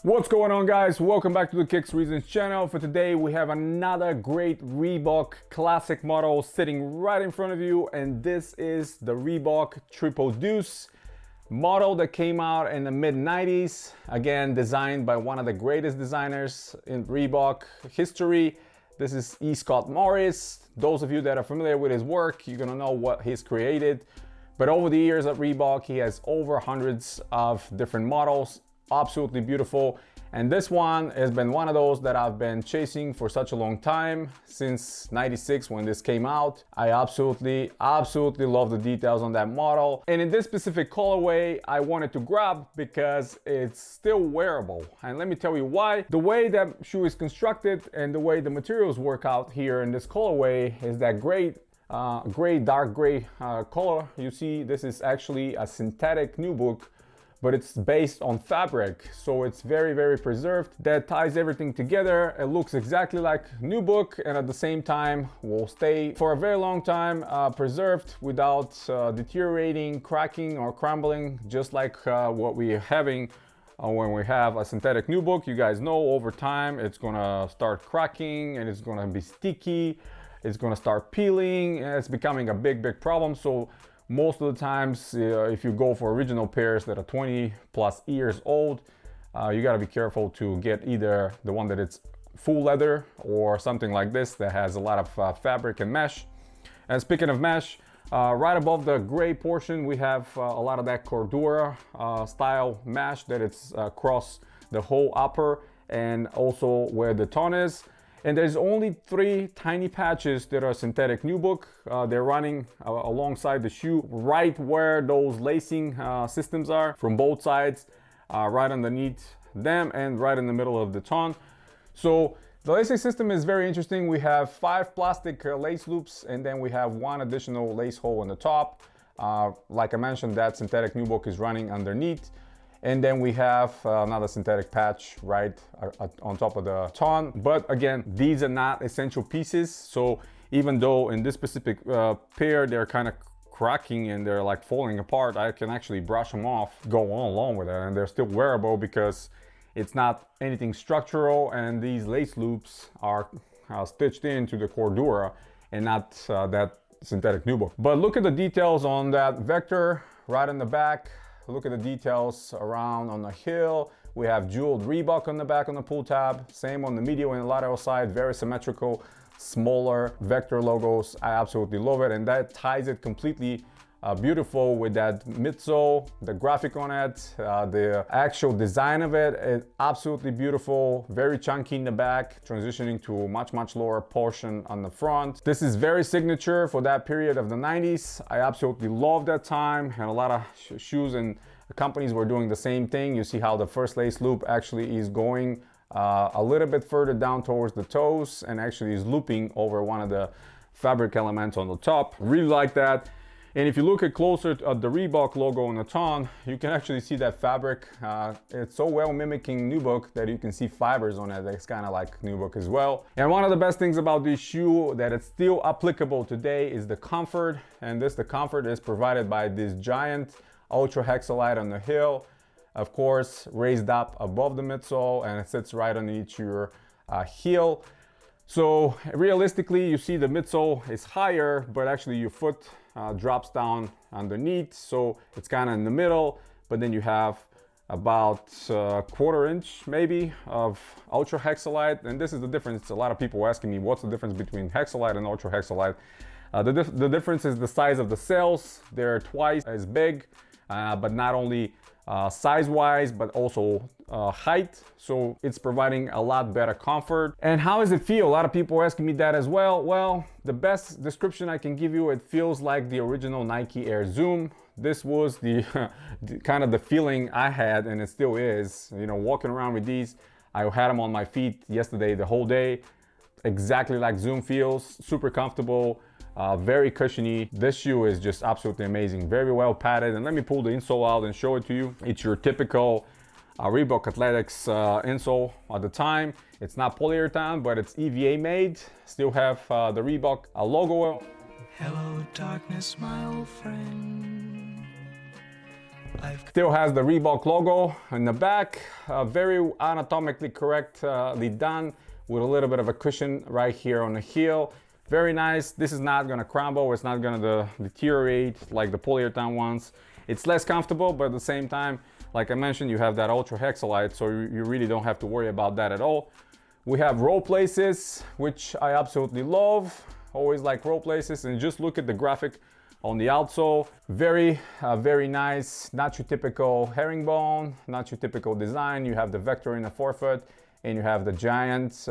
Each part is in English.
What's going on, guys? Welcome back to the Kicks Reasons channel. For today we have another great Reebok classic model sitting right in front of you, and this is the Reebok Triple Deuce model that came out in the mid-90s. Again, designed by one of the greatest designers in Reebok history. This is E.Scott. Those of you that are familiar with his work, you're gonna know what he's created. But over the years at Reebok, he has over hundreds of different models. Absolutely beautiful, and this one has been one of those that I've been chasing for such a long time, since '96 when this came out. I absolutely love the details on that model, and in this specific colorway I wanted to grab because it's still wearable, and let me tell you why. The way that shoe is constructed and the way the materials work out here in this colorway is that dark gray color. You see, this is actually a synthetic nubuck, but it's based on fabric, so it's very preserved. That ties everything together. It looks exactly like nubuck, and at the same time will stay for a very long time preserved without deteriorating, cracking, or crumbling, just like what we're having when we have a synthetic nubuck. You guys know over time it's gonna start cracking and it's gonna be sticky, it's gonna start peeling, and it's becoming a big problem. So most of the times, if you go for original pairs that are 20 plus years old, you got to be careful to get either the one that it's full leather or something like this that has a lot of fabric and mesh. And speaking of mesh, right above the gray portion, we have a lot of that Cordura style mesh that it's across the whole upper and also where the tongue is. And there's only 3 tiny patches that are synthetic nubuck. They're running alongside the shoe, right where those lacing systems are from both sides, right underneath them and right in the middle of the tongue. So the lacing system is very interesting. We have 5 plastic lace loops, and then we have 1 additional lace hole in the top. Like I mentioned, that synthetic nubuck is running underneath. And then we have another synthetic patch right on top of the tongue. But again, these are not essential pieces. So even though in this specific pair, they're kind of cracking and they're like falling apart, I can actually brush them off, go on along with it, and they're still wearable because it's not anything structural, and these lace loops are stitched into the Cordura and not that synthetic nubuck. But look at the details on that vector right in the back. Look at the details around on the heel. We have jeweled Reebok on the back on the pull tab. Same on the medial and lateral side, very symmetrical, smaller vector logos. I absolutely love it, and that ties it completely beautiful with that midsole, the graphic on it, the actual design of it is absolutely beautiful, very chunky in the back, transitioning to a much lower portion on the front. This is very signature for that period of the 90s. I absolutely love that time, and a lot of shoes and companies were doing the same thing. You see how the first lace loop actually is going a little bit further down towards the toes and actually is looping over one of the fabric elements on the top. Really like that. And if you look at closer at the Reebok logo on the tongue, you can actually see that fabric. It's so well mimicking nubuck that you can see fibers on it that's kind of like nubuck as well. And one of the best things about this shoe that it's still applicable today is the comfort. And the comfort is provided by this giant ultra hexalite on the heel, of course raised up above the midsole, and it sits right underneath your heel. So realistically, you see the midsole is higher, but actually your foot drops down underneath, so it's kind of in the middle. But then you have about a quarter inch maybe of ultra hexalite, and this is the difference. A lot of people asking me what's the difference between hexalite and ultra hexalite. The difference is the size of the cells. They're twice as big, but not only size-wise, but also height. So it's providing a lot better comfort. And how does it feel? A lot of people are asking me that as well. Well, the best description I can give you, it feels like the original Nike Air Zoom. This was the kind of the feeling I had, and it still is, you know, walking around with these. I had them on my feet yesterday the whole day, exactly like Zoom feels, super comfortable. Very cushiony. This shoe is just absolutely amazing, very well padded. And let me pull the insole out and show it to you. It's your typical Reebok Athletics insole at the time. It's not polyurethane, but it's EVA made. Still have the Reebok logo. Hello darkness, my old friend. Still has the Reebok logo in the back, very anatomically correctly done with a little bit of a cushion right here on the heel. Very nice. This is not gonna crumble, it's not gonna deteriorate like the polyurethane ones. It's less comfortable, but at the same time, like I mentioned, you have that ultra Hexalite, so you really don't have to worry about that at all. We have roll places, which I absolutely love. Always like roll places, and just look at the graphic on the outsole. Very, very nice. Not your typical herringbone, not your typical design. You have the vector in the forefoot, and you have the giant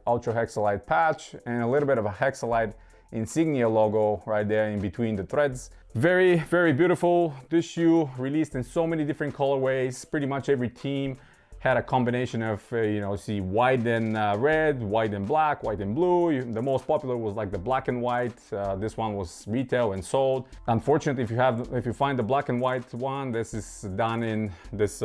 ultra Hexalite patch, and a little bit of a Hexalite insignia logo right there in between the threads. Very, very beautiful. This shoe released in so many different colorways. Pretty much every team had a combination of, you know, see white and red, white and black, white and blue. The most popular was like the black and white. This one was retail and sold. Unfortunately, if you find the black and white one, this is done in this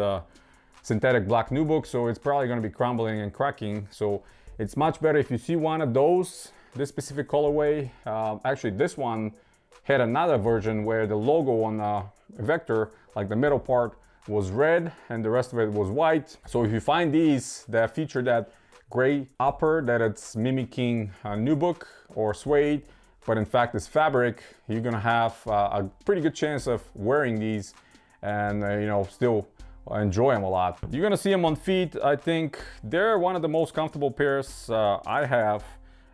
synthetic black nubuck, so it's probably going to be crumbling and cracking. So it's much better if you see one of those, this specific colorway. Actually, this one had another version where the logo on the vector, like the middle part, was red and the rest of it was white. So if you find these that feature that gray upper that it's mimicking nubuck or suede, but in fact it's fabric, you're gonna have a pretty good chance of wearing these and you know, still enjoy them a lot. You're gonna see them on feet. I think they're one of the most comfortable pairs I have,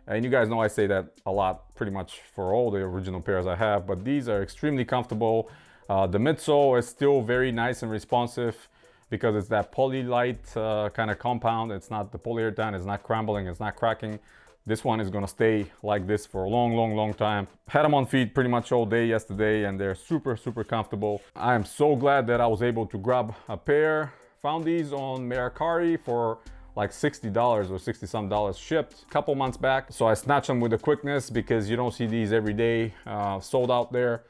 and you guys know I say that a lot pretty much for all the original pairs I have, but these are extremely comfortable. The midsole is still very nice and responsive because it's that polylite kind of compound. It's not the polyurethane, it's not crumbling, it's not cracking. This one is gonna stay like this for a long time. Had them on feet pretty much all day yesterday, and they're super comfortable. I am so glad that I was able to grab a pair. Found these on Mercari for like $60 or 60 some dollars shipped a couple months back. So I snatched them with the quickness because you don't see these every day sold out there.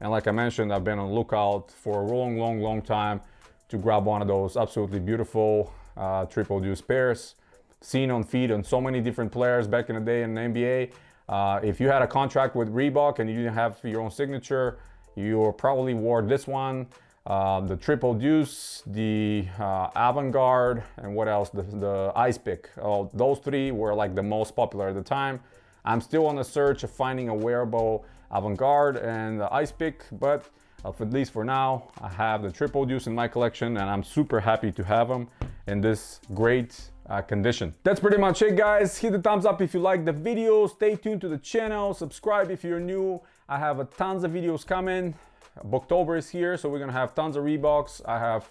And like I mentioned, I've been on the lookout for a long time to grab one of those absolutely beautiful Triple Deuce pairs. Seen on feet on so many different players back in the day in the NBA. If you had a contract with Reebok and you didn't have your own signature, you probably wore this one. The Triple Deuce, the Avant-Garde, and what else? The Ice Pick. Those three were like the most popular at the time. I'm still on the search of finding a wearable Avant-Garde and the Ice Pick, but at least for now, I have the Triple Deuce in my collection, and I'm super happy to have them in this great condition. That's pretty much it, guys. Hit the thumbs up if you like the video. Stay tuned to the channel. Subscribe if you're new. I have tons of videos coming. Booktober is here, so we're gonna have tons of Reeboks. I have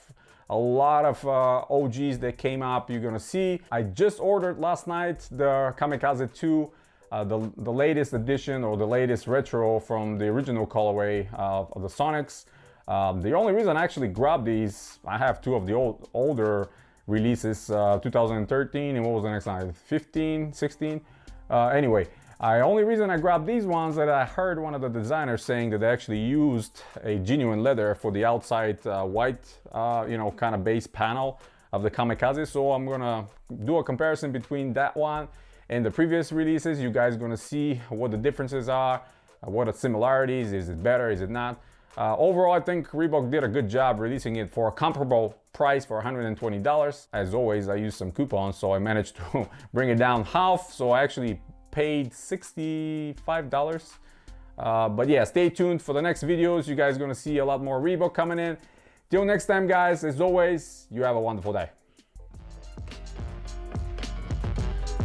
a lot of OGs that came up. You're gonna see. I just ordered last night the Kamikaze 2, the latest edition or the latest retro from the original colorway of the Sonics. The only reason I actually grabbed these, I have two of the older releases, 2013, and what was the next one? 15, 16. Anyway. Only reason I grabbed these ones that I heard one of the designers saying that they actually used a genuine leather for the outside white, you know, kind of base panel of the Kamikaze. So I'm gonna do a comparison between that one and the previous releases. You guys are gonna see what the differences are, what are the similarities, is it better, is it not? Overall, I think Reebok did a good job releasing it for a comparable price for $120. As always, I used some coupons, so I managed to bring it down half. So I actually paid $65. But yeah, stay tuned for the next videos. You guys are gonna see a lot more Reebok coming in. Till next time, guys, as always, you have a wonderful day.